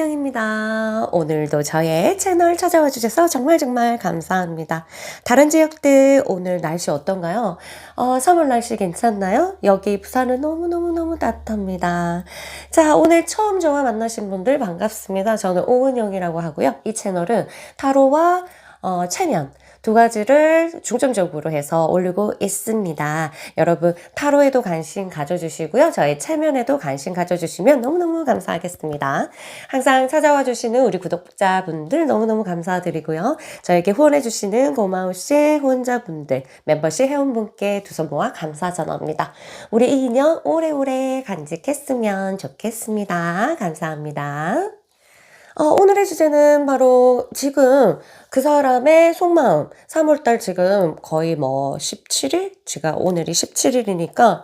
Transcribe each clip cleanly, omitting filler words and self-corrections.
오은영입니다. 오늘도 저의 채널 찾아와 주셔서 정말 감사합니다. 다른 지역들 오늘 날씨 어떤가요? 3월 날씨 괜찮나요? 여기 부산은 너무너무 따뜻합니다. 자, 오늘 처음 저와 만나신 분들 반갑습니다. 저는 오은영이라고 하고요. 이 채널은 타로와 체면 두 가지를 중점적으로 해서 올리고 있습니다. 여러분 타로에도 관심 가져주시고요. 저의 체면에도 관심 가져주시면 너무너무 감사하겠습니다. 항상 찾아와 주시는 우리 구독자분들 너무너무 감사드리고요. 저에게 후원해주시는 고마우신 후원자분들, 멤버십 회원분께 두 손 모아 감사 전합니다. 우리 이 인연 오래오래 간직했으면 좋겠습니다. 감사합니다. 오늘의 주제는 바로 지금 그 사람의 속마음. 3월달 지금 거의 17일? 제가 오늘이 17일이니까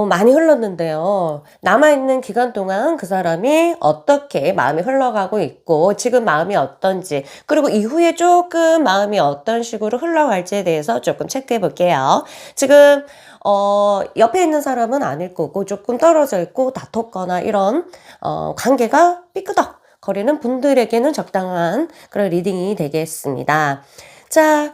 많이 흘렀는데요. 남아있는 기간 동안 그 사람이 어떻게 마음이 흘러가고 있고 지금 마음이 어떤지, 그리고 이후에 조금 마음이 어떤 식으로 흘러갈지에 대해서 조금 체크해 볼게요. 지금 옆에 있는 사람은 아닐 거고 조금 떨어져 있고 다퉜거나 이런 관계가 삐끄덕 거리는 분들에게는 적당한 그런 리딩이 되겠습니다. 자,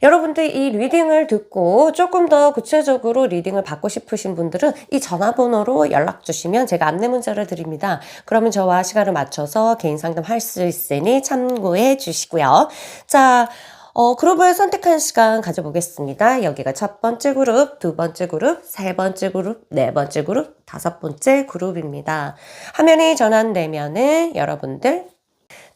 여러분들 이 리딩을 듣고 조금 더 구체적으로 리딩을 받고 싶으신 분들은 이 전화번호로 연락 주시면 제가 안내 문자를 드립니다. 그러면 저와 시간을 맞춰서 개인 상담할 수 있으니 참고해 주시고요. 자, 그룹을 선택한 시간 가져보겠습니다. 여기가 첫 번째 그룹, 두 번째 그룹, 세 번째 그룹, 네 번째 그룹, 다섯 번째 그룹입니다. 화면이 전환되면은 여러분들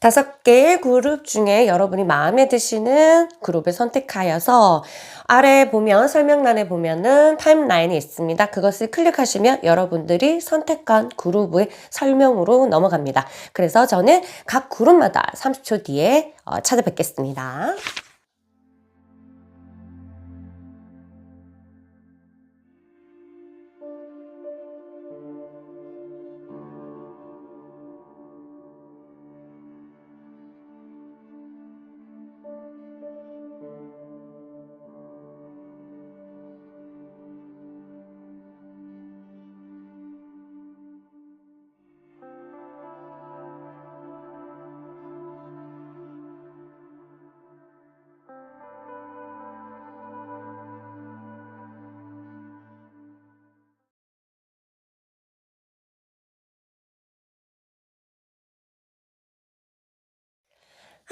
5개의 그룹 중에 여러분이 마음에 드시는 그룹을 선택하여서 아래 보면 설명란에 보면은 타임라인이 있습니다. 그것을 클릭하시면 여러분들이 선택한 그룹의 설명으로 넘어갑니다. 그래서 저는 각 그룹마다 30초 뒤에 찾아뵙겠습니다.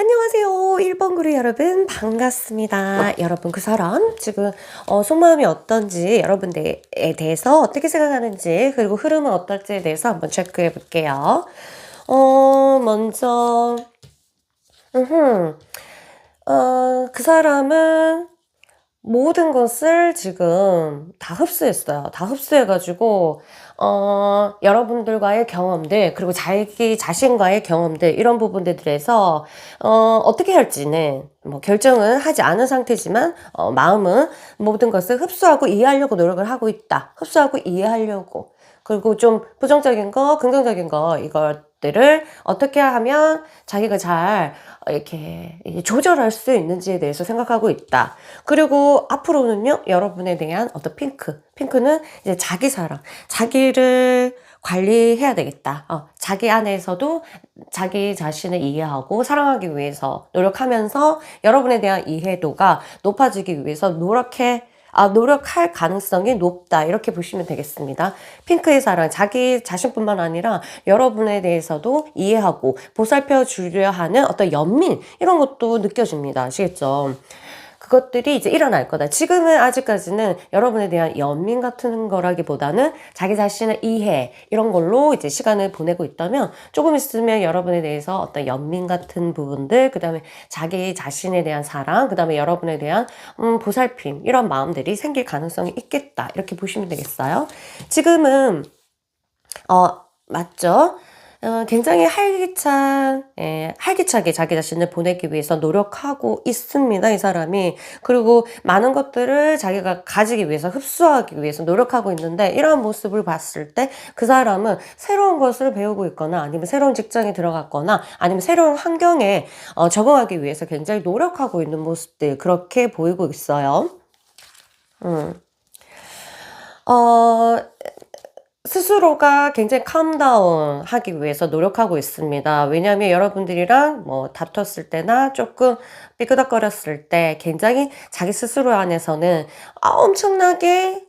안녕하세요. 1번 그룹 여러분 반갑습니다. 여러분 그 사람 지금 속마음이 어떤지, 여러분들에 대해서 어떻게 생각하는지, 그리고 흐름은 어떨지에 대해서 한번 체크해 볼게요. 먼저 그 사람은 모든 것을 지금 다 흡수했어요. 다 흡수해가지고, 여러분들과의 경험들, 그리고 자기 자신과의 경험들, 이런 부분들에서, 어떻게 할지는, 결정은 하지 않은 상태지만, 마음은 모든 것을 흡수하고 이해하려고 노력을 하고 있다. 흡수하고 이해하려고. 그리고 좀 부정적인 거, 긍정적인 거, 이것들을 어떻게 하면 자기가 잘 이렇게 조절할 수 있는지에 대해서 생각하고 있다. 그리고 앞으로는요, 여러분에 대한 어떤 핑크는 이제 자기 사랑, 자기를 관리해야 되겠다. 자기 안에서도 자기 자신을 이해하고 사랑하기 위해서 노력하면서 여러분에 대한 이해도가 높아지기 위해서 노력할 가능성이 높다. 이렇게 보시면 되겠습니다. 핑크의 사랑, 자기 자신뿐만 아니라 여러분에 대해서도 이해하고 보살펴 주려 하는 어떤 연민, 이런 것도 느껴집니다. 아시겠죠? 그것들이 이제 일어날 거다. 지금은 아직까지는 여러분에 대한 연민 같은 거라기보다는 자기 자신의 이해, 이런 걸로 이제 시간을 보내고 있다면, 조금 있으면 여러분에 대해서 어떤 연민 같은 부분들, 그 다음에 자기 자신에 대한 사랑, 그 다음에 여러분에 대한 보살핌, 이런 마음들이 생길 가능성이 있겠다. 이렇게 보시면 되겠어요. 지금은 맞죠? 굉장히 활기차게 자기 자신을 보내기 위해서 노력하고 있습니다, 이 사람이. 그리고 많은 것들을 자기가 가지기 위해서, 흡수하기 위해서 노력하고 있는데, 이러한 모습을 봤을 때 그 사람은 새로운 것을 배우고 있거나, 아니면 새로운 직장에 들어갔거나, 아니면 새로운 환경에 적응하기 위해서 굉장히 노력하고 있는 모습들, 그렇게 보이고 있어요. 어, 스스로가 굉장히 캄다운 하기 위해서 노력하고 있습니다. 왜냐하면 여러분들이랑 뭐 다퉜을 때나 조금 삐그덕거렸을 때 굉장히 자기 스스로 안에서는 엄청나게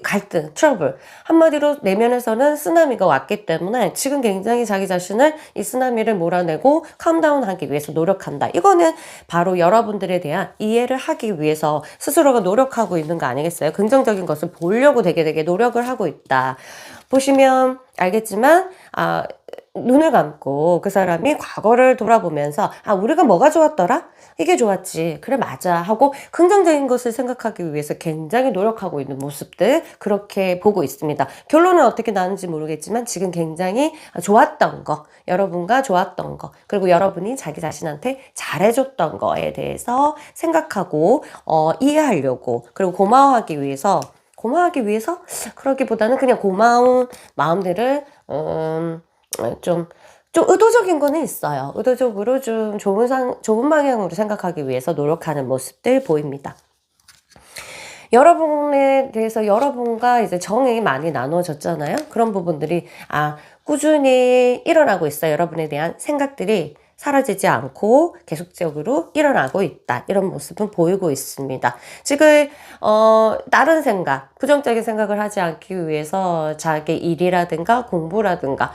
갈등, 트러블. 한마디로 내면에서는 쓰나미가 왔기 때문에 지금 굉장히 자기 자신을 이 쓰나미를 몰아내고 캄다운 하기 위해서 노력한다. 이거는 바로 여러분들에 대한 이해를 하기 위해서 스스로가 노력하고 있는 거 아니겠어요? 긍정적인 것을 보려고 되게 노력을 하고 있다. 보시면 알겠지만, 눈을 감고 그 사람이 과거를 돌아보면서 우리가 뭐가 좋았더라? 이게 좋았지. 그래, 맞아. 하고 긍정적인 것을 생각하기 위해서 굉장히 노력하고 있는 모습들 그렇게 보고 있습니다. 결론은 어떻게 나는지 모르겠지만 지금 굉장히 좋았던 거, 여러분과 좋았던 거, 그리고 여러분이 자기 자신한테 잘해줬던 거에 대해서 생각하고 이해하려고, 그리고 고마워하기 위해서 그러기보다는 그냥 고마운 마음들을 좀 의도적인 거는 있어요. 의도적으로 좀 좋은 방향으로 생각하기 위해서 노력하는 모습들 보입니다. 여러분에 대해서 여러분과 이제 정이 많이 나눠졌잖아요. 그런 부분들이 꾸준히 일어나고 있어요. 여러분에 대한 생각들이 사라지지 않고 계속적으로 일어나고 있다. 이런 모습은 보이고 있습니다. 지금 다른 생각, 부정적인 생각을 하지 않기 위해서 자기 일이라든가 공부라든가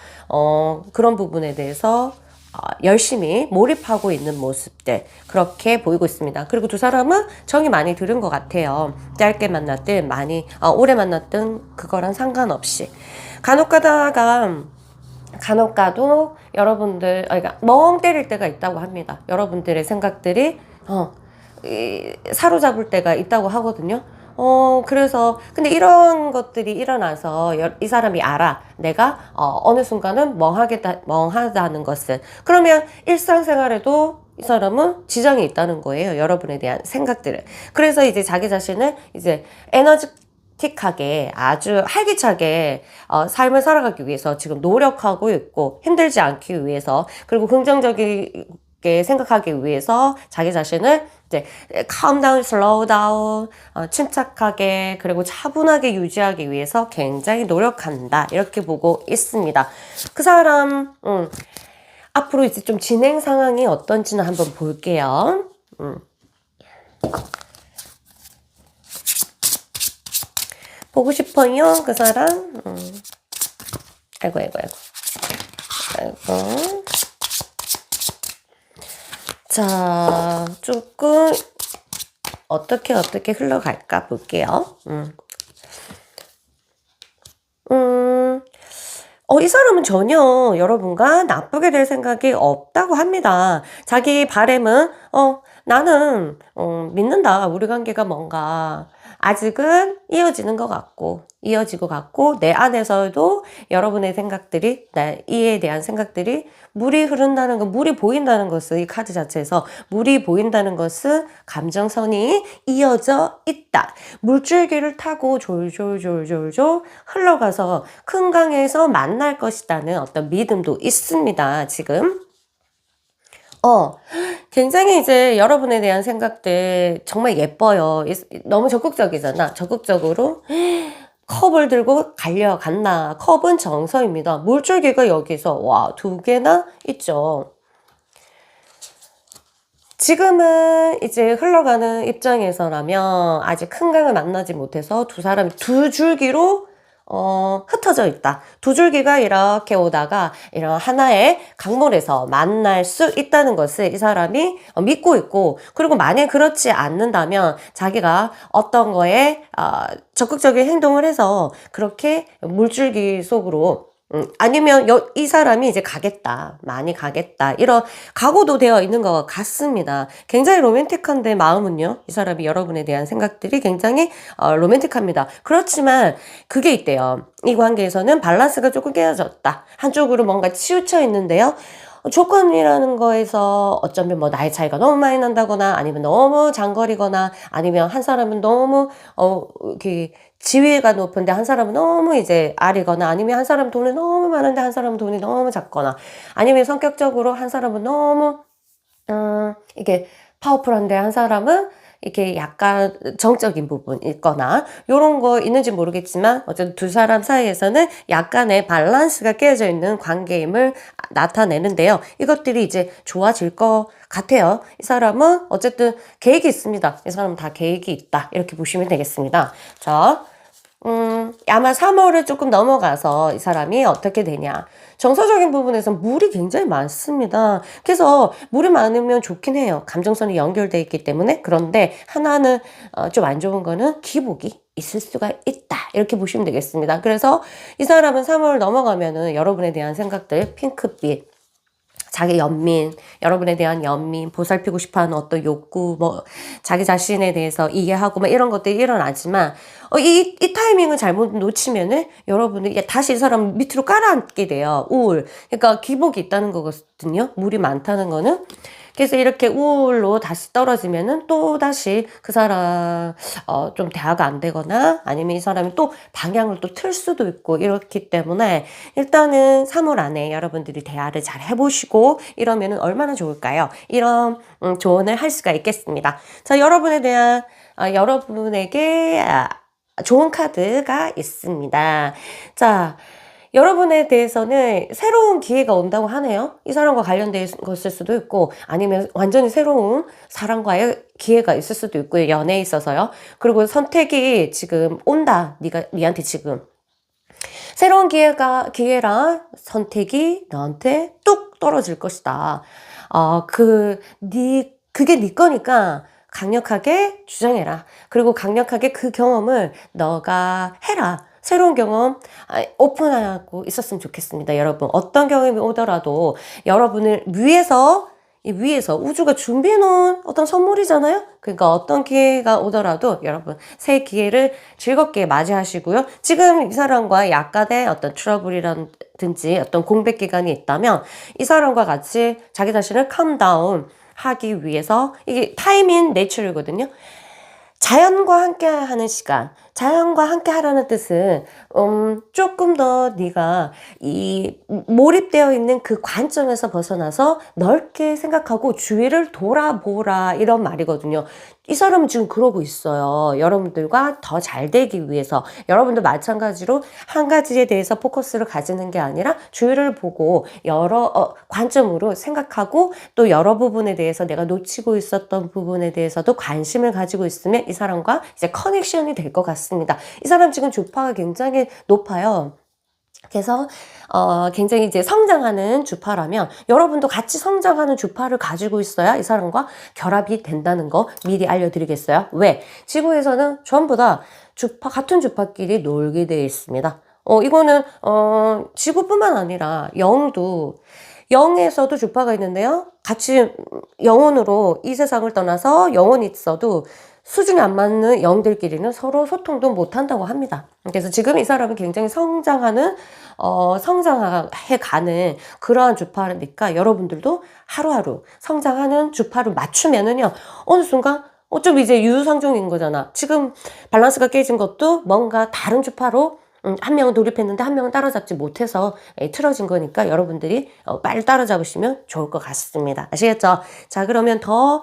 그런 부분에 대해서 열심히 몰입하고 있는 모습들 그렇게 보이고 있습니다. 그리고 두 사람은 정이 많이 들은 것 같아요. 짧게 만났든 많이 오래 만났든 그거랑 상관없이 간혹 가도 여러분들 그러니까 멍 때릴 때가 있다고 합니다. 여러분들의 생각들이 사로잡을 때가 있다고 하거든요. 그래서 근데 이런 것들이 일어나서 이 사람이 알아. 내가 어느 순간은 멍하다는 것을. 그러면 일상생활에도 이 사람은 지장이 있다는 거예요. 여러분에 대한 생각들을. 그래서 이제 자기 자신을 이제 에너지틱하게 아주 활기차게 삶을 살아가기 위해서 지금 노력하고 있고 힘들지 않기 위해서, 그리고 긍정적이게 생각하기 위해서 자기 자신을 이제 calm down, slow down, 침착하게 그리고 차분하게 유지하기 위해서 굉장히 노력한다. 이렇게 보고 있습니다. 그 사람 앞으로 이제 좀 진행 상황이 어떤지는 한번 볼게요. 보고 싶어요, 그 사람. 아이고. 자, 조금 어떻게 흘러갈까 볼게요. 이 사람은 전혀 여러분과 나쁘게 될 생각이 없다고 합니다. 자기 바람은 나는 믿는다. 우리 관계가 뭔가 아직은 이어지고 같고 내 안에서도 여러분의 생각들이, 이에 대한 생각들이 물이 보인다는 것은, 이 카드 자체에서 물이 보인다는 것은 감정선이 이어져 있다. 물줄기를 타고 졸졸 흘러가서 큰 강에서 만날 것이라는 어떤 믿음도 있습니다. 지금. 굉장히 이제 여러분에 대한 생각들 정말 예뻐요. 너무 적극적이잖아. 적극적으로 컵을 들고 달려간다. 컵은 정서입니다. 물줄기가 여기서 2개나 있죠. 지금은 이제 흘러가는 입장에서라면 아직 큰 강을 만나지 못해서 두 사람이 두 줄기로 흩어져 있다. 두 줄기가 이렇게 오다가 이런 하나의 강물에서 만날 수 있다는 것을 이 사람이 믿고 있고, 그리고 만약 그렇지 않는다면 자기가 어떤 거에 적극적인 행동을 해서 그렇게 물줄기 속으로 아니면 이 사람이 이제 많이 가겠다. 이런 각오도 되어 있는 것 같습니다. 굉장히 로맨틱한데 마음은요. 이 사람이 여러분에 대한 생각들이 굉장히 로맨틱합니다. 그렇지만 그게 있대요. 이 관계에서는 밸런스가 조금 깨어졌다. 한쪽으로 뭔가 치우쳐 있는데요. 조건이라는 거에서 어쩌면 뭐 나이 차이가 너무 많이 난다거나, 아니면 너무 장거리거나, 아니면 한 사람은 너무 지위가 높은데 한 사람은 너무 이제 아리거나, 아니면 한 사람은 돈이 너무 많은데 한 사람은 돈이 너무 작거나, 아니면 성격적으로 한 사람은 너무 이게 파워풀한데 한 사람은 이렇게 약간 정적인 부분 있거나 요런 거 있는지 모르겠지만 어쨌든 두 사람 사이에서는 약간의 밸런스가 깨어져 있는 관계임을 나타내는데요. 이것들이 이제 좋아질 것 같아요. 이 사람은 어쨌든 계획이 있습니다. 이 사람은 다 계획이 있다. 이렇게 보시면 되겠습니다. 자, 아마 3월을 조금 넘어가서 이 사람이 어떻게 되냐. 정서적인 부분에서 물이 굉장히 많습니다. 그래서 물이 많으면 좋긴 해요. 감정선이 연결되어 있기 때문에. 그런데 하나는 좀 안 좋은 거는 기복이 있을 수가 있다. 이렇게 보시면 되겠습니다. 그래서 이 사람은 3월 넘어가면은 여러분에 대한 생각들, 핑크빛, 자기 연민, 여러분에 대한 연민, 보살피고 싶어 하는 어떤 욕구, 뭐, 자기 자신에 대해서 이해하고, 뭐, 이런 것들이 일어나지만, 이 타이밍을 잘못 놓치면은, 여러분이 다시 이 사람 밑으로 깔아앉게 돼요. 우울. 그러니까 기복이 있다는 거거든요. 물이 많다는 거는. 그래서 이렇게 우울로 다시 떨어지면은 또 다시 그 사람 좀 대화가 안 되거나 아니면 이 사람이 또 방향을 또 틀 수도 있고 이렇기 때문에 일단은 3월 안에 여러분들이 대화를 잘 해보시고 이러면은 얼마나 좋을까요? 이런 조언을 할 수가 있겠습니다. 자, 여러분에 대한 여러분에게 좋은 카드가 있습니다. 자, 여러분에 대해서는 새로운 기회가 온다고 하네요. 이 사람과 관련된 것일 수도 있고 아니면 완전히 새로운 사람과의 기회가 있을 수도 있고요. 연애에 있어서요. 그리고 선택이 지금 온다. 니한테 지금. 새로운 기회랑 선택이 너한테 뚝 떨어질 것이다. 그게 네 거니까 강력하게 주장해라. 그리고 강력하게 그 경험을 너가 해라. 새로운 경험 오픈하고 있었으면 좋겠습니다. 여러분 어떤 경험이 오더라도 여러분을 위에서 우주가 준비해 놓은 어떤 선물이잖아요. 그러니까 어떤 기회가 오더라도 여러분 새 기회를 즐겁게 맞이하시고요. 지금 이 사람과 약간의 어떤 트러블이라든지 어떤 공백 기간이 있다면 이 사람과 같이 자기 자신을 캄다운 하기 위해서 이게 타임인 내추럴이거든요. 자연과 함께 하는 시간, 자연과 함께 하라는 뜻은 조금 더 네가 이 몰입되어 있는 그 관점에서 벗어나서 넓게 생각하고 주위를 돌아보라 이런 말이거든요. 이 사람은 지금 그러고 있어요. 여러분들과 더 잘 되기 위해서 여러분도 마찬가지로 한 가지에 대해서 포커스를 가지는 게 아니라 주위를 보고 여러 관점으로 생각하고 또 여러 부분에 대해서 내가 놓치고 있었던 부분에 대해서도 관심을 가지고 있으면 이 사람과 이제 커넥션이 될 것 같습니다. 이 사람 지금 주파가 굉장히 높아요. 그래서 굉장히 이제 성장하는 주파라면 여러분도 같이 성장하는 주파를 가지고 있어야 이 사람과 결합이 된다는 거 미리 알려드리겠어요. 왜? 지구에서는 전부 다 같은 주파끼리 놀게 되어 있습니다. 이거는 지구뿐만 아니라 영에서도 주파가 있는데요. 같이 영혼으로 이 세상을 떠나서 영혼이 있어도 수준이 안 맞는 영들끼리는 서로 소통도 못 한다고 합니다. 그래서 지금 이 사람은 굉장히 성장해가는 그러한 주파니까 여러분들도 하루하루 성장하는 주파를 맞추면은요, 어느 순간 좀 이제 유유상종인 거잖아. 지금 밸런스가 깨진 것도 뭔가 다른 주파로 한 명은 돌입했는데 한 명은 따라잡지 못해서 틀어진 거니까 여러분들이 빨리 따라잡으시면 좋을 것 같습니다. 아시겠죠? 자, 그러면 더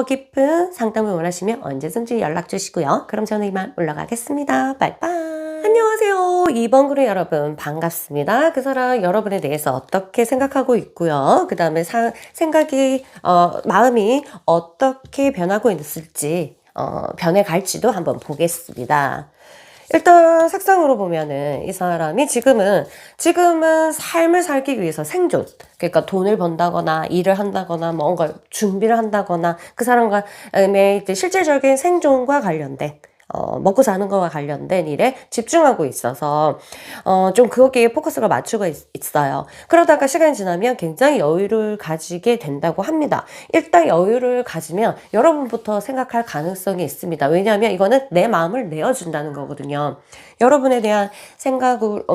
깊은 상담을 원하시면 언제든지 연락 주시고요. 그럼 저는 이만 올라가겠습니다. 빠이빠이. 안녕하세요. 2번 그룹 여러분 반갑습니다. 그 사람 여러분에 대해서 어떻게 생각하고 있고요. 그 다음에 마음이 어떻게 변하고 있을지 변해갈지도 한번 보겠습니다. 일단 색상으로 보면은 이 사람이 지금은 삶을 살기 위해서 생존, 그러니까 돈을 번다거나 일을 한다거나 뭔가 준비를 한다거나 그 사람과의 이제 실질적인 생존과 관련된 먹고 사는 거와 관련된 일에 집중하고 있어서 좀 거기에 포커스가 맞추고 있어요. 그러다가 시간이 지나면 굉장히 여유를 가지게 된다고 합니다. 일단 여유를 가지면 여러분부터 생각할 가능성이 있습니다. 왜냐하면 이거는 내 마음을 내어준다는 거거든요. 여러분에 대한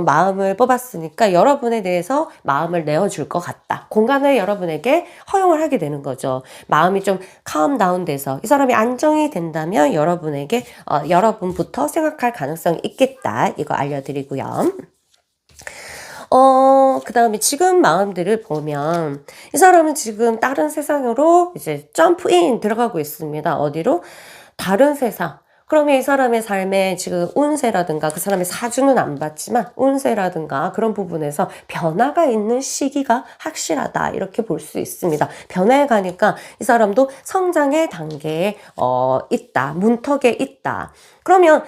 마음을 뽑았으니까 여러분에 대해서 마음을 내어줄 것 같다. 공간을 여러분에게 허용을 하게 되는 거죠. 마음이 좀 calm 돼서 이 사람이 안정이 된다면 여러분에게 여러분부터 생각할 가능성이 있겠다. 이거 알려드리고요. 그다음에 지금 마음들을 보면 이 사람은 지금 다른 세상으로 이제 점프인 들어가고 있습니다. 어디로? 다른 세상. 그러면 이 사람의 삶에 지금 운세라든가 그 사람의 사주는 안 봤지만 운세라든가 그런 부분에서 변화가 있는 시기가 확실하다. 이렇게 볼 수 있습니다. 변화해 가니까 이 사람도 성장의 단계에 있다. 문턱에 있다. 그러면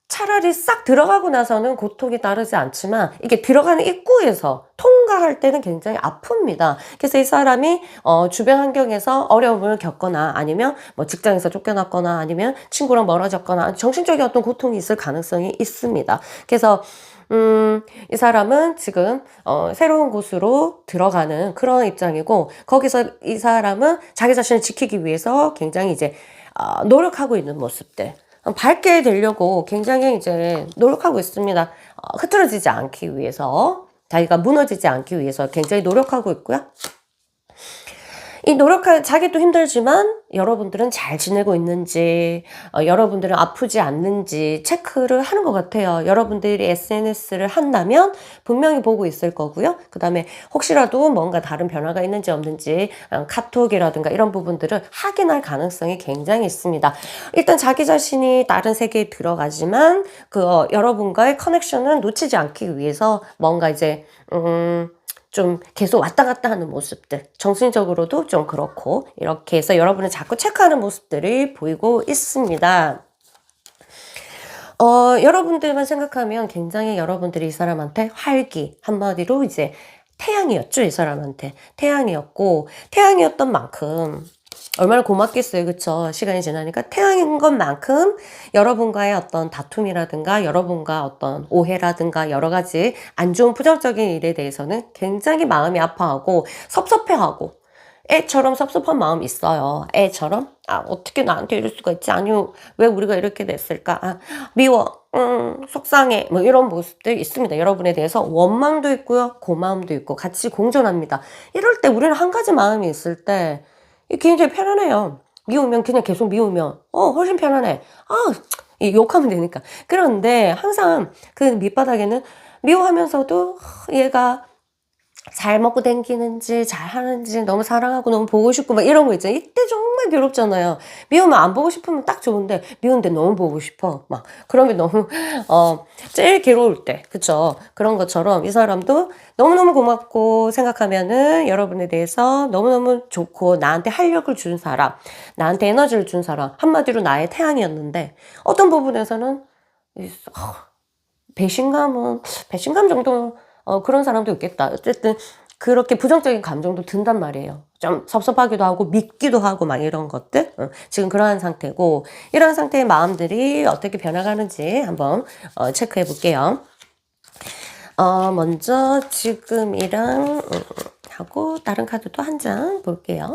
차라리 싹 들어가고 나서는 고통이 따르지 않지만 이게 들어가는 입구에서 통과할 때는 굉장히 아픕니다. 그래서 이 사람이 주변 환경에서 어려움을 겪거나 아니면 뭐 직장에서 쫓겨났거나 아니면 친구랑 멀어졌거나 정신적인 어떤 고통이 있을 가능성이 있습니다. 그래서 이 사람은 지금 새로운 곳으로 들어가는 그런 입장이고 거기서 이 사람은 자기 자신을 지키기 위해서 굉장히 이제 노력하고 있는 모습들. 밝게 되려고 굉장히 이제 노력하고 있습니다. 흐트러지지 않기 위해서, 자기가 무너지지 않기 위해서 굉장히 노력하고 있고요. 이 자기도 힘들지만 여러분들은 잘 지내고 있는지, 여러분들은 아프지 않는지 체크를 하는 것 같아요. 여러분들이 SNS를 한다면 분명히 보고 있을 거고요. 그 다음에 혹시라도 뭔가 다른 변화가 있는지 없는지 카톡이라든가 이런 부분들을 확인할 가능성이 굉장히 있습니다. 일단 자기 자신이 다른 세계에 들어가지만 여러분과의 커넥션은 놓치지 않기 위해서 뭔가 이제 좀 계속 왔다 갔다 하는 모습들, 정신적으로도 좀 그렇고 이렇게 해서 여러분을 자꾸 체크하는 모습들이 보이고 있습니다. 여러분들만 생각하면 굉장히 여러분들이 이 사람한테 활기, 한마디로 이제 태양이었죠. 이 사람한테 태양이었고, 태양이었던 만큼 얼마나 고맙겠어요. 그쵸? 시간이 지나니까 태양인 것만큼 여러분과의 어떤 다툼이라든가 여러분과 어떤 오해라든가 여러 가지 안 좋은 부정적인 일에 대해서는 굉장히 마음이 아파하고 섭섭해하고 애처럼 섭섭한 마음이 있어요. 애처럼 어떻게 나한테 이럴 수가 있지? 아니요, 왜 우리가 이렇게 됐을까? 미워, 속상해, 뭐 이런 모습들이 있습니다. 여러분에 대해서 원망도 있고요, 고마움도 있고 같이 공존합니다. 이럴 때 우리는 한 가지 마음이 있을 때 굉장히 편안해요. 미우면 그냥 계속 미우면 훨씬 편안해. 욕하면 되니까. 그런데 항상 그 밑바닥에는 미워하면서도 얘가 잘 먹고 댕기는지 잘 하는지 너무 사랑하고 너무 보고 싶고 막 이런 거 있잖아요. 이때 정말 괴롭잖아요. 미우면 안 보고 싶으면 딱 좋은데 미운데 너무 보고 싶어. 막 그러면 너무 제일 괴로울 때, 그쵸? 그런 것처럼 이 사람도 너무너무 고맙고 생각하면은 여러분에 대해서 너무너무 좋고 나한테 활력을 준 사람, 나한테 에너지를 준 사람, 한마디로 나의 태양이었는데 어떤 부분에서는 배신감 정도 그런 사람도 있겠다. 어쨌든 그렇게 부정적인 감정도 든단 말이에요. 좀 섭섭하기도 하고 밉기도 하고 막 이런 것들. 지금 그러한 상태고 이런 상태의 마음들이 어떻게 변화가는지 한번 체크해 볼게요. 먼저 지금이랑 하고 다른 카드도 한 장 볼게요.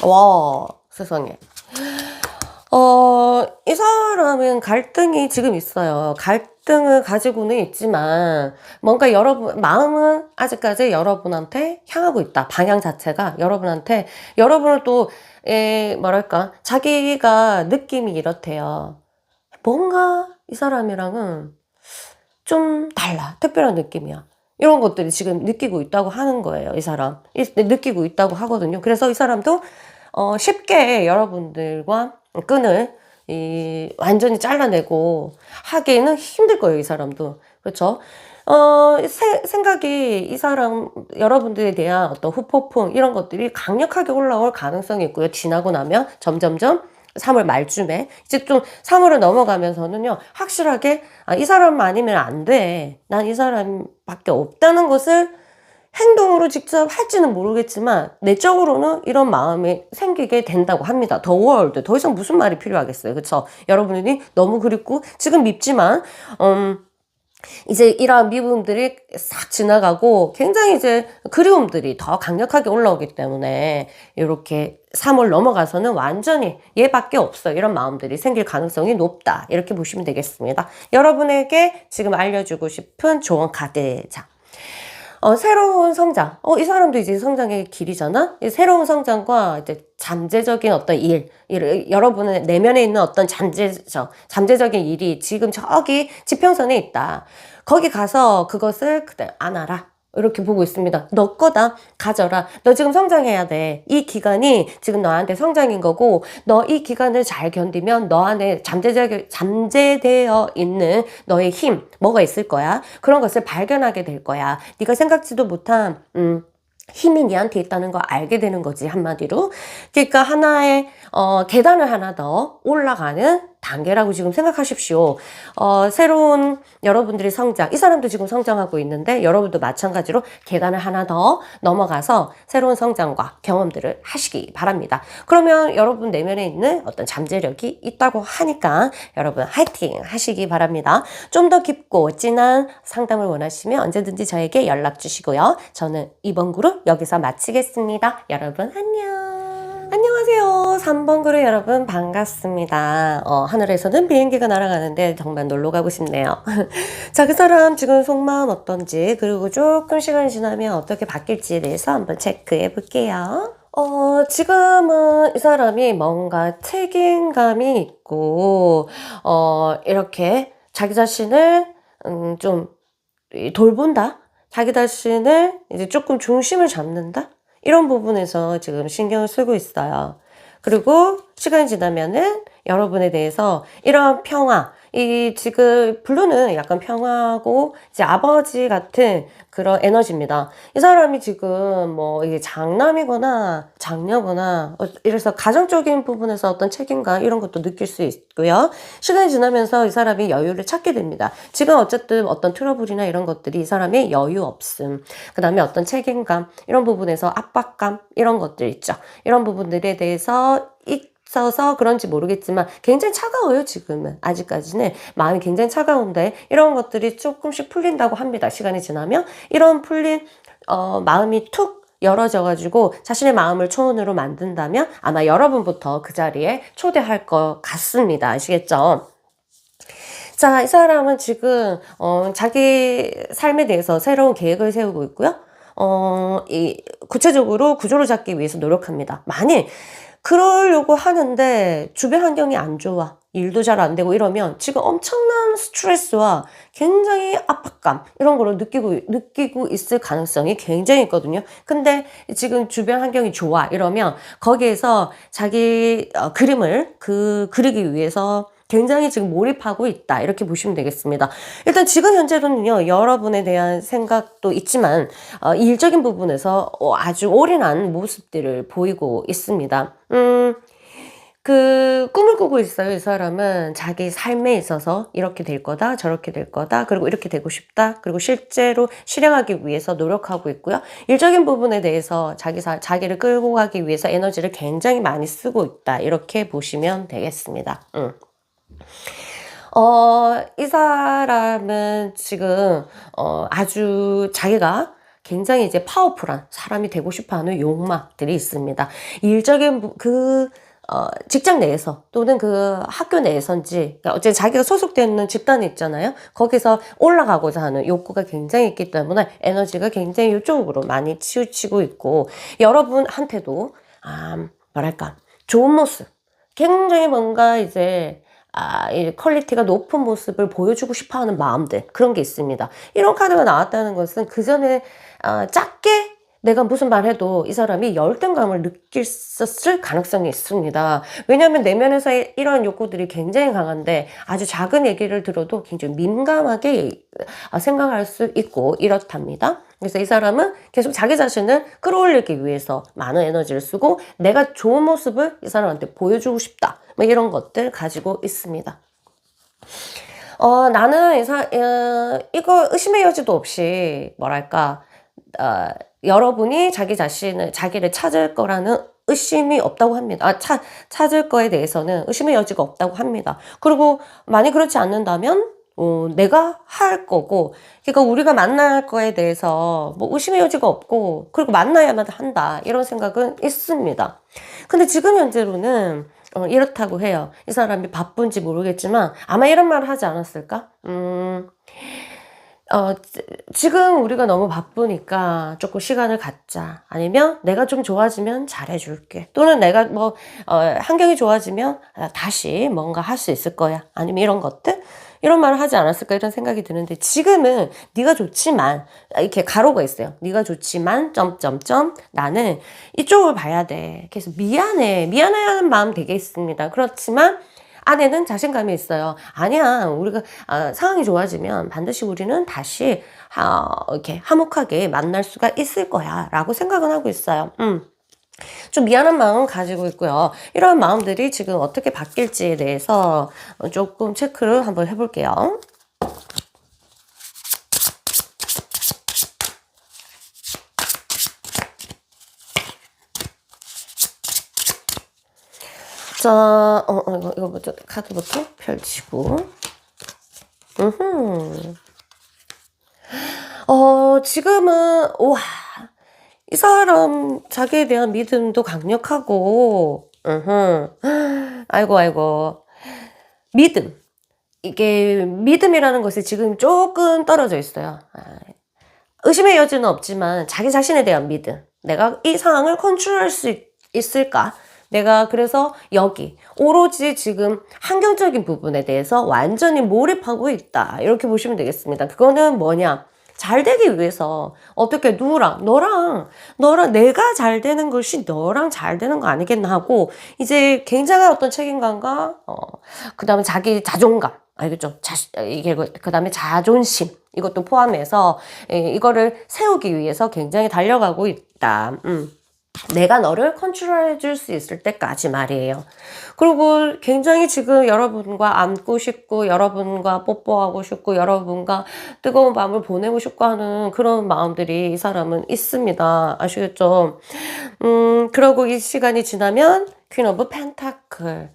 와, 세상에. 이 사람은 갈등이 지금 있어요. 갈등을 가지고는 있지만, 뭔가 마음은 아직까지 여러분한테 향하고 있다. 방향 자체가 여러분을 또, 뭐랄까, 자기가 느낌이 이렇대요. 뭔가 이 사람이랑은 좀 달라. 특별한 느낌이야. 이런 것들이 지금 느끼고 있다고 하는 거예요. 이 사람. 느끼고 있다고 하거든요. 그래서 이 사람도 쉽게 여러분들과 끈을 완전히 잘라내고 하기에는 힘들 거예요. 이 사람도. 그렇죠? 생각이 이 사람, 여러분들에 대한 어떤 후폭풍, 이런 것들이 강력하게 올라올 가능성이 있고요. 지나고 나면 점점점 3월 말쯤에 이제 좀 3월을 넘어가면서는요, 확실하게 이 사람 아니면 안 돼. 난 이 사람밖에 없다는 것을 행동으로 직접 할지는 모르겠지만 내적으로는 이런 마음이 생기게 된다고 합니다. The world. 더 이상 무슨 말이 필요하겠어요. 그쵸? 여러분이 너무 그립고 지금 밉지만 이제 이러한 미움들이 싹 지나가고 굉장히 이제 그리움들이 더 강력하게 올라오기 때문에 이렇게 3월 넘어가서는 완전히 얘밖에 없어, 이런 마음들이 생길 가능성이 높다, 이렇게 보시면 되겠습니다. 여러분에게 지금 알려주고 싶은 좋은 카드. 자, 새로운 성장. 이 사람도 이제 성장의 길이잖아? 이 새로운 성장과 이제 잠재적인 어떤 여러분의 내면에 있는 어떤 잠재적인 일이 지금 저기 지평선에 있다. 거기 가서 그것을 그대 안아라. 이렇게 보고 있습니다. 너 거다. 가져라. 너 지금 성장해야 돼. 이 기간이 지금 너한테 성장인 거고, 너 이 기간을 잘 견디면 너 안에 잠재되어 있는 너의 힘, 뭐가 있을 거야. 그런 것을 발견하게 될 거야. 네가 생각지도 못한, 힘이 니한테 있다는 거 알게 되는 거지, 한마디로. 그러니까 하나의 계단을 하나 더 올라가는 단계라고 지금 생각하십시오. 새로운 여러분들이 성장, 이 사람도 지금 성장하고 있는데 여러분도 마찬가지로 계단을 하나 더 넘어가서 새로운 성장과 경험들을 하시기 바랍니다. 그러면 여러분 내면에 있는 어떤 잠재력이 있다고 하니까 여러분 화이팅 하시기 바랍니다. 좀 더 깊고 진한 상담을 원하시면 언제든지 저에게 연락 주시고요. 저는 이번 그룹 여기서 마치겠습니다. 여러분 안녕. 안녕하세요. 3번 그룹 여러분 반갑습니다. 하늘에서는 비행기가 날아가는데 정말 놀러 가고 싶네요. 자, 그 사람 지금 속마음 어떤지, 그리고 조금 시간이 지나면 어떻게 바뀔지에 대해서 한번 체크해 볼게요. 지금은 이 사람이 뭔가 책임감이 있고, 이렇게 자기 자신을, 좀 돌본다? 자기 자신을 이제 조금 중심을 잡는다? 이런 부분에서 지금 신경을 쓰고 있어요. 그리고 시간이 지나면은 여러분에 대해서 이런 평화, 이 지금 블루는 약간 평화고 이제 아버지 같은 그런 에너지입니다. 이 사람이 지금 뭐 이게 장남이거나 장녀거나 이래서 가정적인 부분에서 어떤 책임감 이런 것도 느낄 수 있고요. 시간이 지나면서 이 사람이 여유를 찾게 됩니다. 지금 어쨌든 어떤 트러블이나 이런 것들이 이 사람의 여유 없음, 그 다음에 어떤 책임감 이런 부분에서 압박감 이런 것들 있죠. 이런 부분들에 대해서 있어서 그런지 모르겠지만 굉장히 차가워요. 지금은 아직까지는 마음이 굉장히 차가운데 이런 것들이 조금씩 풀린다고 합니다. 시간이 지나면 이런 풀린 마음이 툭 열어져 가지고 자신의 마음을 초원으로 만든다면 아마 여러분부터 그 자리에 초대할 것 같습니다. 아시겠죠? 자, 이 사람은 지금 자기 삶에 대해서 새로운 계획을 세우고 있고요. 구체적으로 구조를 잡기 위해서 노력합니다. 만일 그러려고 하는데 주변 환경이 안 좋아. 일도 잘 안 되고 이러면 지금 엄청난 스트레스와 굉장히 압박감 이런 거를 느끼고 있을 가능성이 굉장히 있거든요. 근데 지금 주변 환경이 좋아 이러면 거기에서 자기 그림을 그리기 위해서 굉장히 지금 몰입하고 있다. 이렇게 보시면 되겠습니다. 일단 지금 현재로는요, 여러분에 대한 생각도 있지만, 일적인 부분에서 아주 올인한 모습들을 보이고 있습니다. 꿈을 꾸고 있어요. 이 사람은 자기 삶에 있어서 이렇게 될 거다, 저렇게 될 거다, 그리고 이렇게 되고 싶다, 그리고 실제로 실행하기 위해서 노력하고 있고요. 일적인 부분에 대해서 자기를 끌고 가기 위해서 에너지를 굉장히 많이 쓰고 있다. 이렇게 보시면 되겠습니다. 이 사람은 지금, 아주 자기가 굉장히 이제 파워풀한 사람이 되고 싶어 하는 욕망들이 있습니다. 일적인 직장 내에서 또는 그 학교 내에선지, 그러니까 어쨌든 자기가 소속되어 있는 집단이 있잖아요. 거기서 올라가고자 하는 욕구가 굉장히 있기 때문에 에너지가 굉장히 이쪽으로 많이 치우치고 있고, 여러분한테도, 뭐랄까, 좋은 모습, 굉장히 뭔가 이제, 이 퀄리티가 높은 모습을 보여주고 싶어 하는 마음들, 그런 게 있습니다. 이런 카드가 나왔다는 것은 그 전에, 작게 내가 무슨 말 해도 이 사람이 열등감을 느꼈을 가능성이 있습니다. 왜냐하면 내면에서 이런 욕구들이 굉장히 강한데 아주 작은 얘기를 들어도 굉장히 민감하게 생각할 수 있고 이렇답니다. 그래서 이 사람은 계속 자기 자신을 끌어올리기 위해서 많은 에너지를 쓰고 내가 좋은 모습을 이 사람한테 보여주고 싶다. 뭐 이런 것들 가지고 있습니다. 나는 이거 의심의 여지도 없이 뭐랄까 여러분이 자기를 찾을 거라는 의심이 없다고 합니다. 찾을 거에 대해서는 의심의 여지가 없다고 합니다. 그리고 만약 그렇지 않는다면 내가 할 거고, 그러니까 우리가 만날 거에 대해서 뭐 의심의 여지가 없고, 그리고 만나야만 한다. 이런 생각은 있습니다. 근데 지금 현재로는 이렇다고 해요. 이 사람이 바쁜지 모르겠지만 아마 이런 말을 하지 않았을까? 지금 우리가 너무 바쁘니까 조금 시간을 갖자. 아니면 내가 좀 좋아지면 잘해줄게. 또는 내가 뭐, 환경이 좋아지면 다시 뭔가 할 수 있을 거야. 아니면 이런 것들? 이런 말을 하지 않았을까 이런 생각이 드는데 지금은 네가 좋지만 이렇게 가로가 있어요. 네가 좋지만 점점점 나는 이쪽을 봐야 돼. 그래서 미안해하는 마음 되게 있습니다. 그렇지만 아내는 자신감이 있어요. 아니야, 우리가 상황이 좋아지면 반드시 우리는 다시 이렇게 화목하게 만날 수가 있을 거야라고 생각은 하고 있어요. 좀 미안한 마음 가지고 있고요. 이런 마음들이 지금 어떻게 바뀔지에 대해서 조금 체크를 한번 해볼게요. 자, 이거 먼저 카드부터 펼치고. 지금은, 와, 이 사람 자기에 대한 믿음도 강력하고, 아이고. 믿음. 이게 믿음이라는 것이 지금 조금 떨어져 있어요. 의심의 여지는 없지만 자기 자신에 대한 믿음. 내가 이 상황을 컨트롤할 수 있을까? 내가 그래서 여기 오로지 지금 환경적인 부분에 대해서 완전히 몰입하고 있다. 이렇게 보시면 되겠습니다. 그거는 뭐냐? 잘 되기 위해서 어떻게 너랑 내가 잘 되는 것이 너랑 잘 되는 거 아니겠나 하고 이제 굉장한 어떤 책임감과 그다음에 자기 자존감 알겠죠? 이게 그다음에 자존심 이것도 포함해서 이거를 세우기 위해서 굉장히 달려가고 있다. 내가 너를 컨트롤해 줄 수 있을 때까지 말이에요. 그리고 굉장히 지금 여러분과 안고 싶고 여러분과 뽀뽀하고 싶고 여러분과 뜨거운 밤을 보내고 싶고 하는 그런 마음들이 이 사람은 있습니다. 아시겠죠? 그러고 이 시간이 지나면 퀸 오브 펜타클.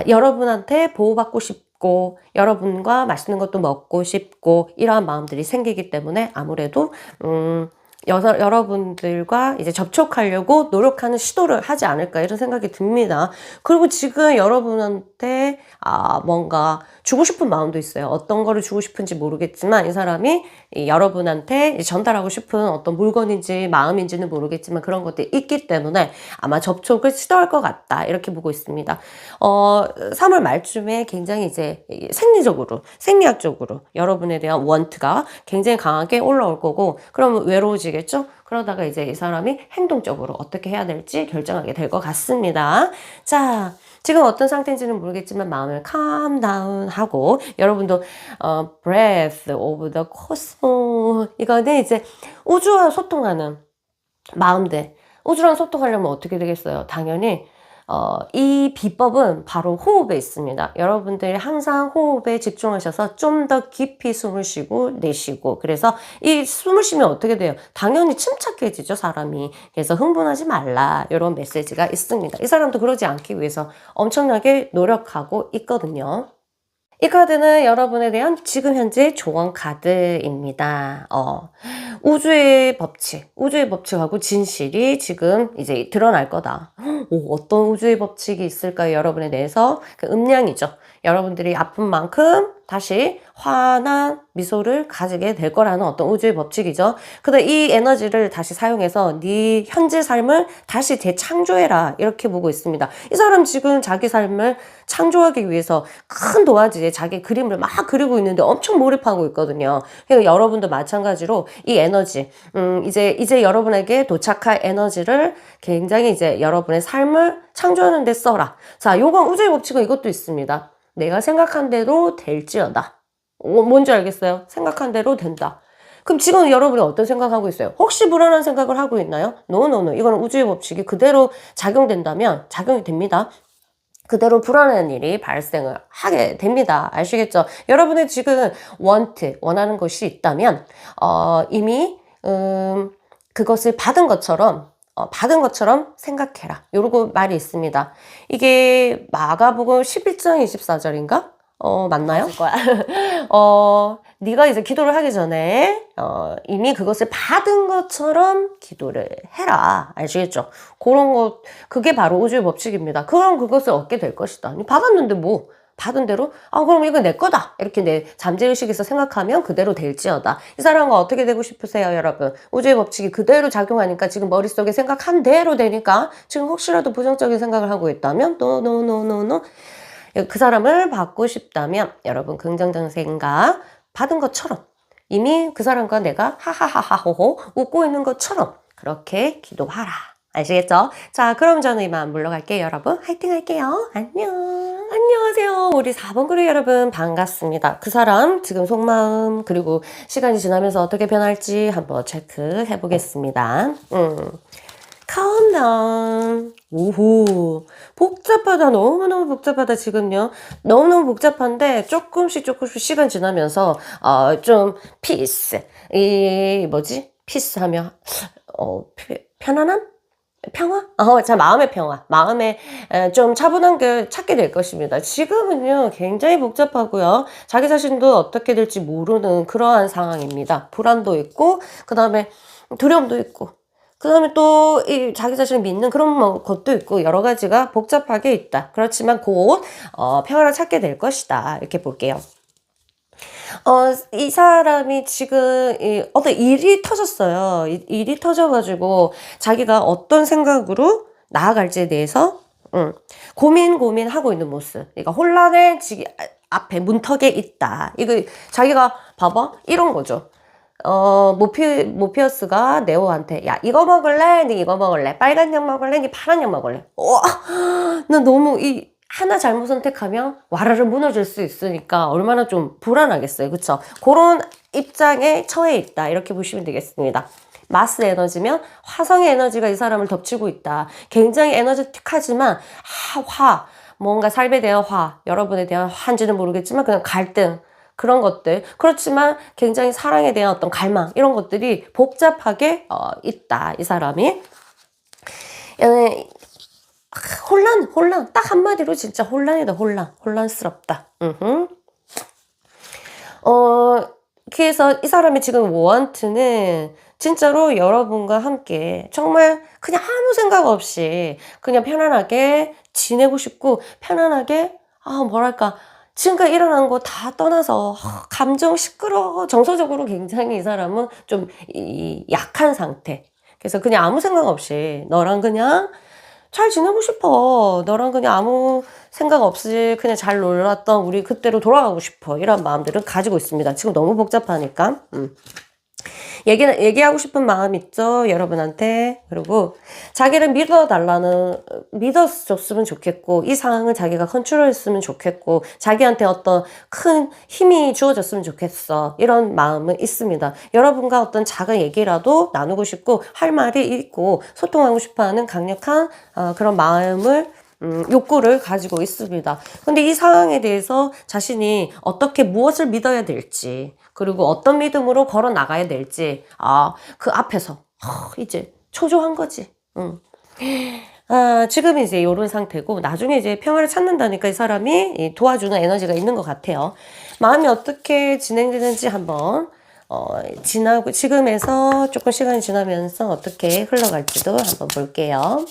여러분한테 보호받고 싶고 여러분과 맛있는 것도 먹고 싶고 이러한 마음들이 생기기 때문에 아무래도 여러분들과 이제 접촉하려고 노력하는 시도를 하지 않을까 이런 생각이 듭니다. 그리고 지금 여러분한테 뭔가 주고 싶은 마음도 있어요. 어떤 거를 주고 싶은지 모르겠지만 이 사람이 여러분한테 전달하고 싶은 어떤 물건인지 마음인지는 모르겠지만 그런 것들이 있기 때문에 아마 접촉을 시도할 것 같다 이렇게 보고 있습니다. 3월 말쯤에 굉장히 이제 생리학적으로 여러분에 대한 원트가 굉장히 강하게 올라올 거고 그러면 외로워지겠죠? 그러다가 이제 이 사람이 행동적으로 어떻게 해야 될지 결정하게 될 것 같습니다. 자, 지금 어떤 상태인지는 모르겠지만 마음을 calm down 하고 여러분도 breath of the cosmos 이거는 이제 우주와 소통하는 마음들 우주랑 소통하려면 어떻게 되겠어요? 당연히 이 비법은 바로 호흡에 있습니다. 여러분들이 항상 호흡에 집중하셔서 좀 더 깊이 숨을 쉬고 내쉬고 그래서 이 숨을 쉬면 어떻게 돼요? 당연히 침착해지죠 사람이. 그래서 흥분하지 말라 이런 메시지가 있습니다. 이 사람도 그러지 않기 위해서 엄청나게 노력하고 있거든요. 이 카드는 여러분에 대한 지금 현재 조언 카드입니다. 우주의 법칙하고 진실이 지금 이제 드러날 거다. 어떤 우주의 법칙이 있을까요? 여러분에 대해서 그 음량이죠. 여러분들이 아픈 만큼 다시 환한 미소를 가지게 될 거라는 어떤 우주의 법칙이죠. 그다음 이 에너지를 다시 사용해서 네 현재 삶을 다시 재창조해라 이렇게 보고 있습니다. 이 사람 지금 자기 삶을 창조하기 위해서 큰 도화지에 자기 그림을 막 그리고 있는데 엄청 몰입하고 있거든요. 그러니까 여러분도 마찬가지로 이 에너지, 이제 여러분에게 도착할 에너지를 굉장히 이제 여러분의 삶을 창조하는 데 써라. 자, 요건 우주의 법칙은 이것도 있습니다. 내가 생각한 대로 될지어다. 뭔지 알겠어요? 생각한 대로 된다. 그럼 지금 여러분이 어떤 생각하고 있어요? 혹시 불안한 생각을 하고 있나요? No. 이거는 우주의 법칙이 그대로 작용된다면 작용이 됩니다. 그대로 불안한 일이 발생을 하게 됩니다. 아시겠죠? 여러분이 지금 원하는 것이 있다면 이미 그것을 받은 것처럼 생각해라. 요러고 말이 있습니다. 이게 마가복음 11장 24절인가? 맞나요? 거야. 네가 이제 기도를 하기 전에 이미 그것을 받은 것처럼 기도를 해라. 아시겠죠? 그런 것 그게 바로 우주의 법칙입니다. 그럼 그것을 얻게 될 것이다. 받았는데 뭐 받은 대로 그럼 이거 내 거다 이렇게 내 잠재의식에서 생각하면 그대로 될지어다. 이 사람과 어떻게 되고 싶으세요, 여러분? 우주의 법칙이 그대로 작용하니까 지금 머릿속에 생각한 대로 되니까 지금 혹시라도 부정적인 생각을 하고 있다면 노노노노노 그 사람을 받고 싶다면 여러분 긍정적 생각 받은 것처럼 이미 그 사람과 내가 하하하하호호 웃고 있는 것처럼 그렇게 기도하라. 아시겠죠? 자, 그럼 저는 이만 물러갈게요, 여러분. 화이팅 할게요. 안녕. 안녕하세요. 우리 4번 그룹 여러분 반갑습니다. 그 사람 지금 속마음 그리고 시간이 지나면서 어떻게 변할지 한번 체크해 보겠습니다. calm down. 오호. 복잡하다. 너무너무 복잡하다, 지금요. 너무너무 복잡한데, 조금씩 시간 지나면서, 좀, peace. peace 하면, 편안함? 평화? 자, 마음의 평화. 마음에 좀 차분한 게 찾게 될 것입니다. 지금은요, 굉장히 복잡하고요. 자기 자신도 어떻게 될지 모르는 그러한 상황입니다. 불안도 있고, 그 다음에 두려움도 있고, 그 다음에 또 이 자기 자신을 믿는 그런 것도 있고 여러 가지가 복잡하게 있다. 그렇지만 곧 평화를 찾게 될 것이다. 이렇게 볼게요. 이 사람이 지금 어떤 일이 터졌어요. 일이 터져가지고 자기가 어떤 생각으로 나아갈지에 대해서 고민하고 있는 모습. 그러니까 혼란의 앞에 문턱에 있다. 이거 자기가 봐봐 이런 거죠. 모피어스가 네오한테 야 이거 먹을래? 니 이거 먹을래? 빨간 약 먹을래? 니 파란 약 먹을래? 나 너무 하나 잘못 선택하면 와르르 무너질 수 있으니까 얼마나 좀 불안하겠어요. 그쵸? 그런 입장에 처해 있다. 이렇게 보시면 되겠습니다. 마스 에너지면 화성의 에너지가 이 사람을 덮치고 있다. 굉장히 에너제틱하지만 뭔가 삶에 대한 여러분에 대한 화인지는 모르겠지만 그냥 갈등 그런 것들. 그렇지만 굉장히 사랑에 대한 어떤 갈망 이런 것들이 복잡하게 있다. 이 사람이. 혼란. 딱 한마디로 진짜 혼란이다. 혼란스럽다. 그래서 이 사람이 지금 want는 진짜로 여러분과 함께 정말 그냥 아무 생각 없이 그냥 편안하게 지내고 싶고 편안하게 뭐랄까 지금까지 일어난 거 다 떠나서 감정 시끄러워 정서적으로 굉장히 이 사람은 좀 약한 상태. 그래서 그냥 아무 생각 없이 너랑 그냥 잘 지내고 싶어. 너랑 그냥 아무 생각 없이 그냥 잘 놀았던 우리 그때로 돌아가고 싶어. 이런 마음들을 가지고 있습니다. 지금 너무 복잡하니까. 얘기하고 싶은 마음 있죠? 여러분한테. 그리고 자기를 믿어줬으면 좋겠고, 이 상황을 자기가 컨트롤했으면 좋겠고, 자기한테 어떤 큰 힘이 주어졌으면 좋겠어. 이런 마음은 있습니다. 여러분과 어떤 작은 얘기라도 나누고 싶고, 할 말이 있고, 소통하고 싶어 하는 강력한 그런 마음을 욕구를 가지고 있습니다. 근데 이 상황에 대해서 자신이 어떻게 무엇을 믿어야 될지 그리고 어떤 믿음으로 걸어 나가야 될지 그 앞에서 이제 초조한 거지. 지금 이제 이런 상태고 나중에 이제 평화를 찾는다니까 이 사람이 도와주는 에너지가 있는 것 같아요. 마음이 어떻게 진행되는지 한번 지금에서 조금 시간이 지나면서 어떻게 흘러갈지도 한번 볼게요.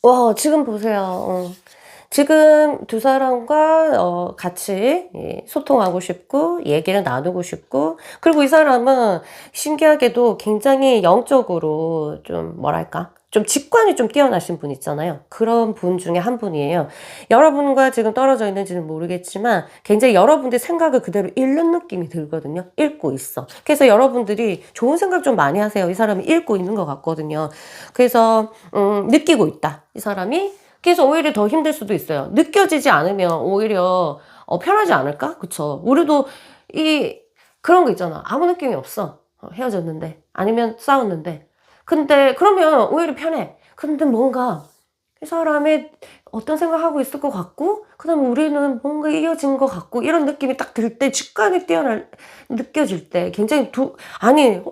와, 지금 보세요. 지금 두 사람과 같이 소통하고 싶고 얘기를 나누고 싶고 그리고 이 사람은 신기하게도 굉장히 영적으로 좀 뭐랄까 좀 직관이 좀 뛰어나신 분 있잖아요. 그런 분 중에 한 분이에요. 여러분과 지금 떨어져 있는지는 모르겠지만 굉장히 여러분들 생각을 그대로 읽는 느낌이 들거든요. 읽고 있어. 그래서 여러분들이 좋은 생각 좀 많이 하세요. 이 사람이 읽고 있는 것 같거든요. 그래서 느끼고 있다. 이 사람이 그래서 오히려 더 힘들 수도 있어요. 느껴지지 않으면 오히려 편하지 않을까? 그쵸? 우리도 그런 거 있잖아. 아무 느낌이 없어. 헤어졌는데 아니면 싸웠는데 근데 그러면 오히려 편해. 근데 뭔가 이 사람이 어떤 생각하고 있을 것 같고 그 다음에 우리는 뭔가 이어진 것 같고 이런 느낌이 딱 들 때 직관이 느껴질 때 굉장히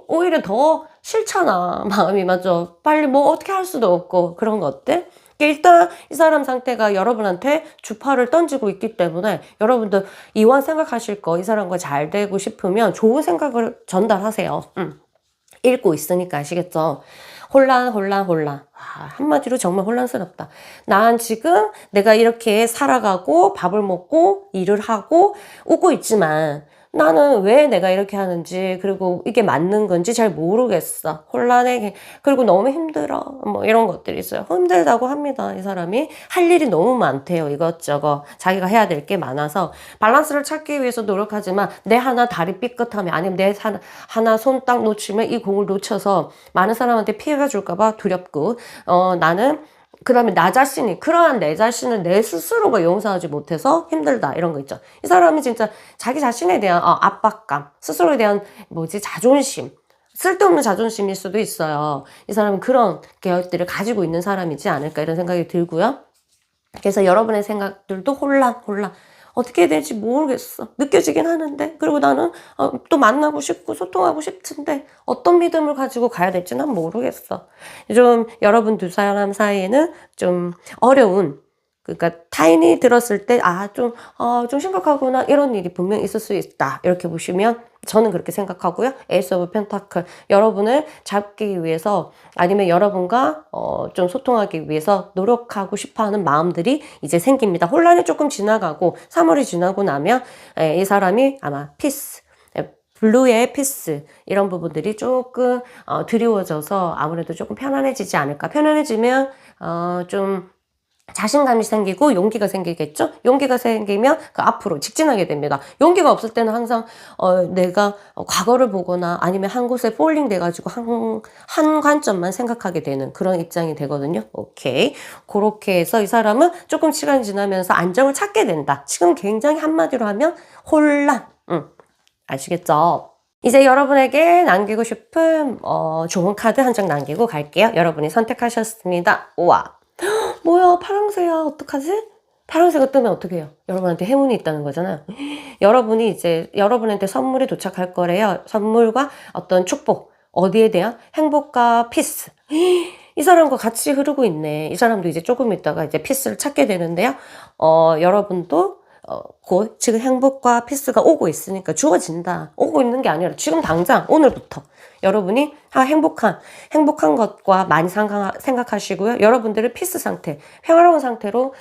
오히려 더 싫잖아. 마음이 맞아. 빨리 뭐 어떻게 할 수도 없고 그런 것들. 일단 이 사람 상태가 여러분한테 주파를 던지고 있기 때문에 여러분들 이왕 생각하실 거 이 사람과 잘 되고 싶으면 좋은 생각을 전달하세요. 읽고 있으니까 아시겠죠? 혼란, 혼란, 혼란. 한마디로 정말 혼란스럽다. 난 지금 내가 이렇게 살아가고 밥을 먹고 일을 하고 웃고 있지만 나는 왜 내가 이렇게 하는지 그리고 이게 맞는 건지 잘 모르겠어. 혼란해. 그리고 너무 힘들어. 뭐 이런 것들이 있어요. 힘들다고 합니다. 이 사람이 할 일이 너무 많대요. 이것저것 자기가 해야 될 게 많아서 밸런스를 찾기 위해서 노력하지만 내 하나 다리 삐끗하면 아니면 내 하나 손 딱 놓치면 이 공을 놓쳐서 많은 사람한테 피해가 줄까 봐 두렵고 나는 그 다음에 나 자신이 그러한 내 자신을 내 스스로가 용서하지 못해서 힘들다 이런 거 있죠. 이 사람이 진짜 자기 자신에 대한 압박감, 스스로에 대한 자존심, 쓸데없는 자존심일 수도 있어요. 이 사람은 그런 계열들을 가지고 있는 사람이지 않을까 이런 생각이 들고요. 그래서 여러분의 생각들도 혼란 어떻게 해야 될지 모르겠어. 느껴지긴 하는데 그리고 나는 또 만나고 싶고 소통하고 싶은데 어떤 믿음을 가지고 가야 될지 난 모르겠어. 좀 여러분 두 사람 사이에는 좀 어려운 그러니까 타인이 들었을 때 좀 심각하구나 이런 일이 분명히 있을 수 있다 이렇게 보시면 저는 그렇게 생각하고요. 에이스 오브 펜타클 여러분을 잡기 위해서 아니면 여러분과 좀 소통하기 위해서 노력하고 싶어하는 마음들이 이제 생깁니다. 혼란이 조금 지나가고 3월이 지나고 나면 이 사람이 아마 피스 블루의 피스 이런 부분들이 조금 드리워져서 아무래도 조금 편안해지지 않을까. 편안해지면 좀 자신감이 생기고 용기가 생기겠죠? 용기가 생기면 그 앞으로 직진하게 됩니다. 용기가 없을 때는 항상 내가 과거를 보거나 아니면 한 곳에 폴링 돼가지고 한 관점만 생각하게 되는 그런 입장이 되거든요. 오케이. 그렇게 해서 이 사람은 조금 시간이 지나면서 안정을 찾게 된다. 지금 굉장히 한마디로 하면 혼란. 아시겠죠? 이제 여러분에게 남기고 싶은 좋은 카드 한 장 남기고 갈게요. 여러분이 선택하셨습니다. 우와. 뭐야 파랑새야 어떡하지? 파랑새가 뜨면 어떡해요? 여러분한테 행운이 있다는 거잖아요. 여러분이 이제 여러분한테 선물이 도착할 거래요. 선물과 어떤 축복 어디에 대한 행복과 피스 이 사람과 같이 흐르고 있네. 이 사람도 이제 조금 있다가 이제 피스를 찾게 되는데요. 여러분도 곧 지금 행복과 피스가 오고 있으니까 주어진다. 오고 있는 게 아니라 지금 당장 오늘부터 여러분이 행복한 것과 많이 생각하시고요. 여러분들의 피스 상태, 평화로운 상태로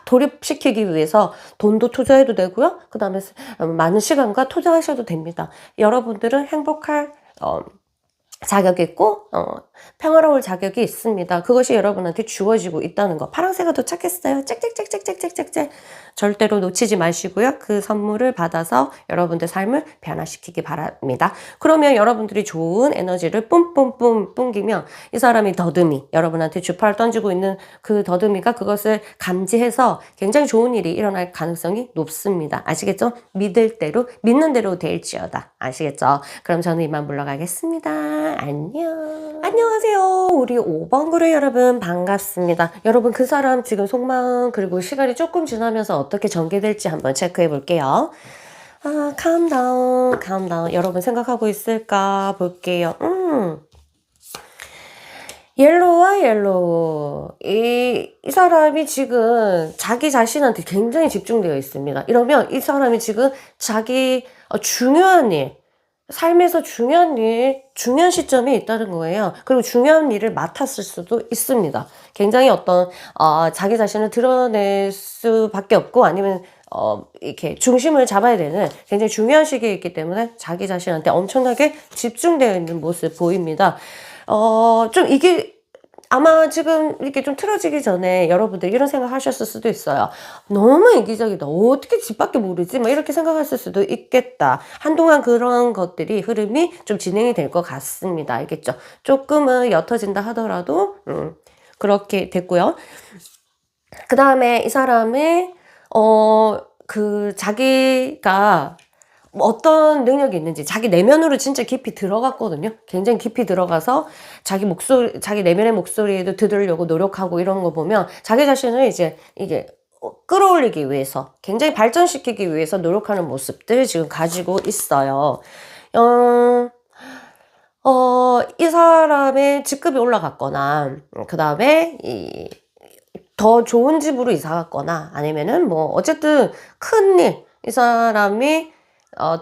돌입시키기 위해서 돈도 투자해도 되고요. 그 다음에 많은 시간과 투자하셔도 됩니다. 여러분들은 행복할 자격이 있고 평화로울 자격이 있습니다. 그것이 여러분한테 주어지고 있다는 거. 파랑새가 도착했어요. 짹짹짹짹짹짹짹 절대로 놓치지 마시고요. 그 선물을 받아서 여러분들 삶을 변화시키기 바랍니다. 그러면 여러분들이 좋은 에너지를 뿜뿜뿜 뿜기면 이 사람이 더듬이 여러분한테 주파를 던지고 있는 그 더듬이가 그것을 감지해서 굉장히 좋은 일이 일어날 가능성이 높습니다. 아시겠죠? 믿는 대로 될지어다. 아시겠죠? 그럼 저는 이만 물러가겠습니다. 안녕. 안녕하세요. 우리 5번 그룹 여러분 반갑습니다. 여러분 그 사람 지금 속마음 그리고 시간이 조금 지나면서 어떻게 전개될지 한번 체크해 볼게요. 카운다운. 여러분 생각하고 있을까 볼게요. 옐로우와 옐로우. 이 사람이 지금 자기 자신한테 굉장히 집중되어 있습니다. 이러면 이 사람이 지금 자기 중요한 일, 삶에서 중요한 시점에 있다는 거예요. 그리고 중요한 일을 맡았을 수도 있습니다. 굉장히 자기 자신을 드러낼 수밖에 없고 아니면 이렇게 중심을 잡아야 되는 굉장히 중요한 시기에 있기 때문에 자기 자신한테 엄청나게 집중되어 있는 모습 보입니다. 좀 이게 아마 지금 이렇게 좀 틀어지기 전에 여러분들 이런 생각 하셨을 수도 있어요. 너무 이기적이다. 어떻게 집 밖에 모르지? 막 이렇게 생각했을 수도 있겠다. 한동안 그런 것들이 흐름이 좀 진행이 될 것 같습니다. 알겠죠? 조금은 옅어진다 하더라도 그렇게 됐고요. 그 다음에 이 사람의 자기가 어떤 능력이 있는지 자기 내면으로 진짜 깊이 들어갔거든요. 굉장히 깊이 들어가서 자기 내면의 목소리에도 들으려고 노력하고 이런 거 보면 자기 자신을 이제 이게 끌어올리기 위해서 굉장히 발전시키기 위해서 노력하는 모습들 지금 가지고 있어요. 이 사람의 직급이 올라갔거나 그 다음에 더 좋은 집으로 이사 갔거나 아니면은 어쨌든 큰 일, 이 사람이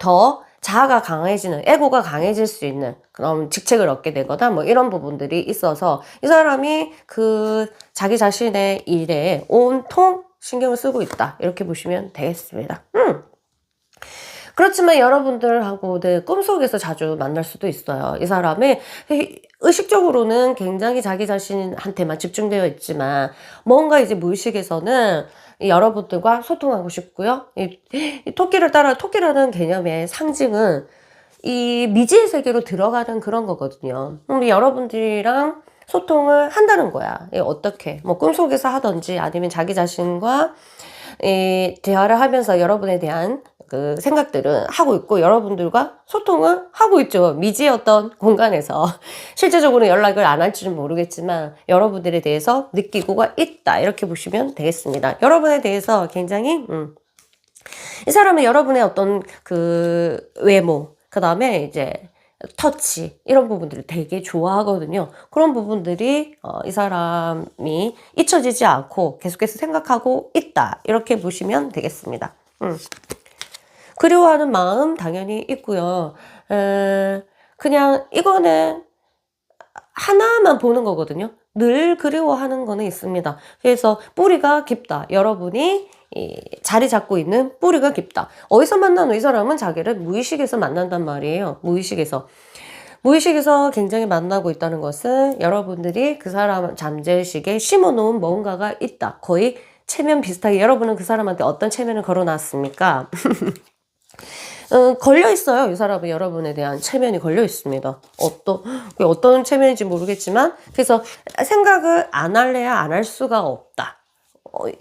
더 자아가 강해지는, 에고가 강해질 수 있는 그런 직책을 얻게 되거나 뭐 이런 부분들이 있어서 이 사람이 그 자기 자신의 일에 온통 신경을 쓰고 있다. 이렇게 보시면 되겠습니다. 그렇지만 여러분들하고 꿈속에서 자주 만날 수도 있어요. 이 사람이 의식적으로는 굉장히 자기 자신한테만 집중되어 있지만 뭔가 이제 무의식에서는 여러분들과 소통하고 싶고요. 토끼를 따라, 토끼라는 개념의 상징은 이 미지의 세계로 들어가는 그런 거거든요. 여러분들이랑 소통을 한다는 거야. 어떻게? 뭐 꿈속에서 하든지 아니면 자기 자신과 대화를 하면서 여러분에 대한 그 생각들은 하고 있고 여러분들과 소통을 하고 있죠. 미지의 어떤 공간에서 실제적으로 연락을 안 할지는 모르겠지만 여러분들에 대해서 느끼고가 있다. 이렇게 보시면 되겠습니다. 여러분에 대해서 굉장히 이 사람은 여러분의 어떤 그 외모, 그 다음에 이제 터치 이런 부분들을 되게 좋아하거든요. 그런 부분들이 이 사람이 잊혀지지 않고 계속해서 생각하고 있다. 이렇게 보시면 되겠습니다. 그리워하는 마음 당연히 있고요. 그냥 이거는 하나만 보는 거거든요. 늘 그리워하는 거는 있습니다. 그래서 뿌리가 깊다. 여러분이 자리 잡고 있는 뿌리가 깊다. 어디서 만나는 이 사람은 자기를 무의식에서 만난단 말이에요. 무의식에서 굉장히 만나고 있다는 것은 여러분들이 그 사람 잠재의식에 심어놓은 뭔가가 있다. 거의 체면 비슷하게 여러분은 그 사람한테 어떤 체면을 걸어놨습니까? 걸려 있어요. 이 사람은 여러분에 대한 체면이 걸려 있습니다. 어떤 체면인지 모르겠지만, 그래서 생각을 안 할래야 안 할 수가 없다.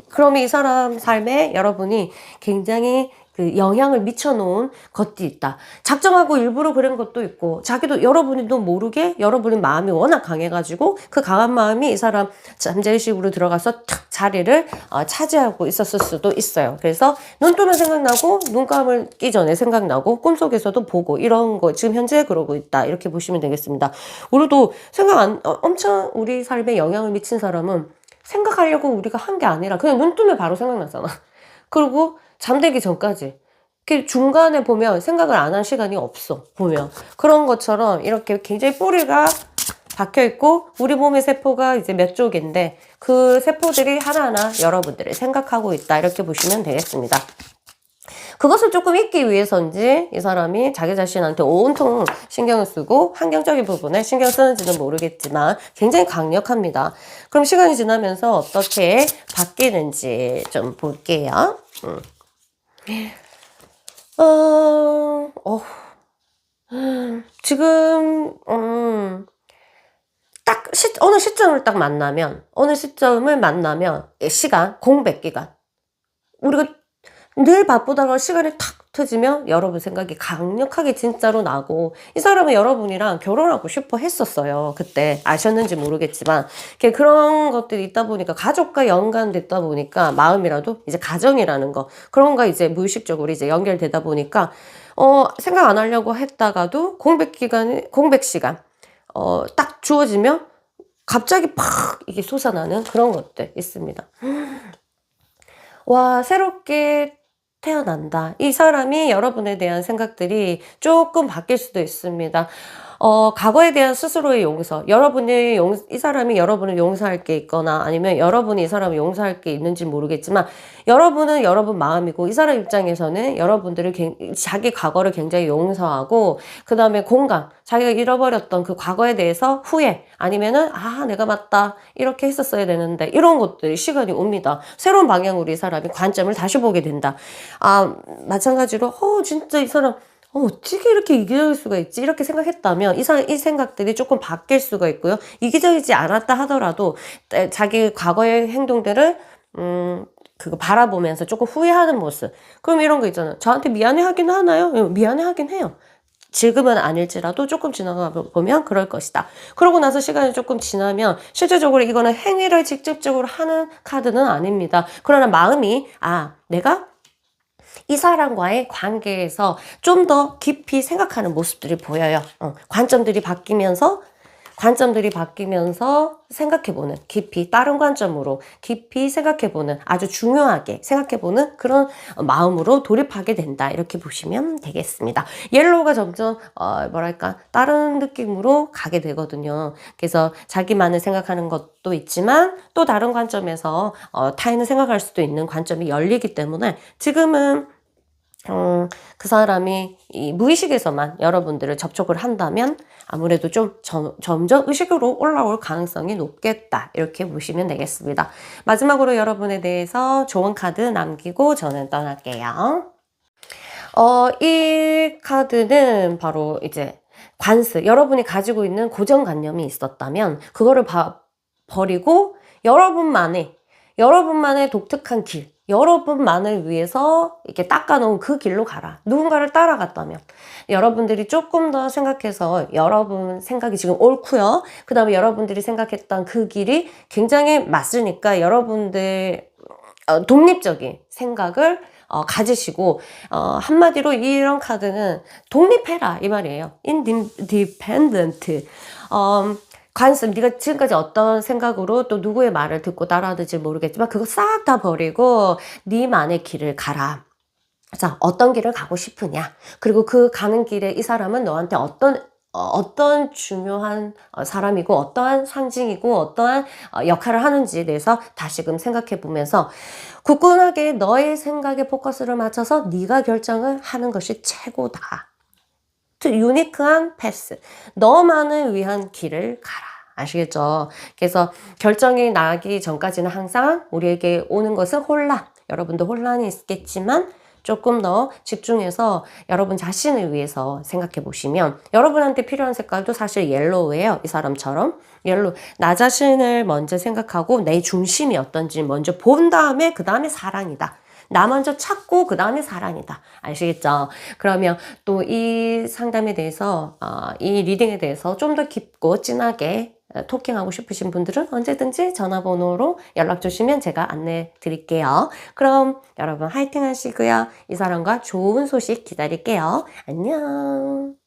그럼 이 사람 삶에 여러분이 굉장히 그 영향을 미쳐놓은 것도 있다. 작정하고 일부러 그런 것도 있고, 자기도 여러분도 모르게 여러분의 마음이 워낙 강해가지고 그 강한 마음이 이 사람 잠재의식으로 들어가서 탁 자리를 차지하고 있었을 수도 있어요. 그래서 눈 뜨면 생각나고 눈 감기 전에 생각나고 꿈속에서도 보고 이런 거 지금 현재 그러고 있다. 이렇게 보시면 되겠습니다. 우리도 엄청 우리 삶에 영향을 미친 사람은 생각하려고 우리가 한 게 아니라 그냥 눈 뜨면 바로 생각나잖아. 그리고 잠들기 전까지. 중간에 보면 생각을 안 한 시간이 없어. 보면. 그런 것처럼 이렇게 굉장히 뿌리가 박혀있고 우리 몸의 세포가 이제 몇 쪽인데 그 세포들이 하나하나 여러분들을 생각하고 있다. 이렇게 보시면 되겠습니다. 그것을 조금 잊기 위해서인지 이 사람이 자기 자신한테 온통 신경을 쓰고 환경적인 부분에 신경 쓰는지는 모르겠지만 굉장히 강력합니다. 그럼 시간이 지나면서 어떻게 바뀌는지 좀 볼게요. 지금 딱 어느 시점을 딱 만나면 시간 공백 기간 우리가 늘 바쁘다가 시간이 탁 터지면 여러분 생각이 강력하게 진짜로 나고 이 사람은 여러분이랑 결혼하고 싶어 했었어요. 그때 아셨는지 모르겠지만 그런 것들이 있다 보니까 가족과 연관됐다 보니까 마음이라도 이제 가정이라는 거 그런 거 이제 무의식적으로 이제 연결되다 보니까 생각 안 하려고 했다가도 공백 시간 딱 주어지면 갑자기 팍 이게 솟아나는 그런 것들 있습니다. 와, 새롭게 태어난다. 이 사람이 여러분에 대한 생각들이 조금 바뀔 수도 있습니다. 과거에 대한 스스로의 용서. 이 사람이 여러분을 용서할 게 있거나 아니면 여러분이 이 사람을 용서할 게 있는지 모르겠지만 여러분은 여러분 마음이고 이 사람 입장에서는 여러분들을 자기 과거를 굉장히 용서하고 그 다음에 공감. 자기가 잃어버렸던 그 과거에 대해서 후회 아니면은 내가 맞다. 이렇게 했었어야 되는데 이런 것들이 시간이 옵니다. 새로운 방향으로 이 사람이 관점을 다시 보게 된다. 마찬가지로 진짜 이 사람 어떻게 이렇게 이기적일 수가 있지? 이렇게 생각했다면 이 생각들이 조금 바뀔 수가 있고요. 이기적이지 않았다 하더라도 자기 과거의 행동들을 그거 바라보면서 조금 후회하는 모습. 그럼 이런 거 있잖아요. 저한테 미안해 하긴 하나요? 미안해 하긴 해요. 지금은 아닐지라도 조금 지나가 보면 그럴 것이다. 그러고 나서 시간이 조금 지나면 실제적으로 이거는 행위를 직접적으로 하는 카드는 아닙니다. 그러나 마음이 내가 이 사람과의 관계에서 좀 더 깊이 생각하는 모습들이 보여요. 관점들이 바뀌면서 관점들이 바뀌면서 생각해보는, 깊이 다른 관점으로 깊이 생각해보는, 아주 중요하게 생각해보는 그런 마음으로 돌입하게 된다, 이렇게 보시면 되겠습니다. 옐로우가 점점 뭐랄까 다른 느낌으로 가게 되거든요. 그래서 자기만을 생각하는 것도 있지만 또 다른 관점에서 타인을 생각할 수도 있는 관점이 열리기 때문에 지금은 그 사람이 이 무의식에서만 여러분들을 접촉을 한다면 아무래도 좀 점점 의식으로 올라올 가능성이 높겠다, 이렇게 보시면 되겠습니다. 마지막으로 여러분에 대해서 좋은 카드 남기고 저는 떠날게요. 이 카드는 바로 이제 관습, 여러분이 가지고 있는 고정관념이 있었다면 그거를 버리고 여러분만의 독특한 길, 여러분만을 위해서 이렇게 닦아놓은 그 길로 가라. 누군가를 따라갔다면 여러분들이 조금 더 생각해서, 여러분 생각이 지금 옳고요, 그 다음에 여러분들이 생각했던 그 길이 굉장히 맞으니까 여러분들 독립적인 생각을 가지시고, 한마디로 이런 카드는 독립해라, 이 말이에요. independent. 관습, 네가 지금까지 어떤 생각으로 또 누구의 말을 듣고 따라하는지 모르겠지만 그거 싹 다 버리고 네만의 길을 가라. 자, 어떤 길을 가고 싶으냐, 그리고 그 가는 길에 이 사람은 너한테 어떤 중요한 사람이고 어떠한 상징이고 어떠한 역할을 하는지에 대해서 다시금 생각해 보면서 굳건하게 너의 생각에 포커스를 맞춰서 네가 결정을 하는 것이 최고다. 유니크한 패스, 너만을 위한 길을 가라. 아시겠죠? 그래서 결정이 나기 전까지는 항상 우리에게 오는 것은 혼란, 여러분도 혼란이 있겠지만 조금 더 집중해서 여러분 자신을 위해서 생각해 보시면, 여러분한테 필요한 색깔도 사실 옐로우예요. 이 사람처럼 옐로우, 나 자신을 먼저 생각하고 내 중심이 어떤지 먼저 본 다음에 그 다음에 사랑이다. 나 먼저 찾고 그 다음에 사랑이다. 아시겠죠? 그러면 또 이 상담에 대해서, 이 리딩에 대해서 좀 더 깊고 진하게 토킹하고 싶으신 분들은 언제든지 전화번호로 연락 주시면 제가 안내 드릴게요. 그럼 여러분 화이팅 하시고요. 이 사람과 좋은 소식 기다릴게요. 안녕.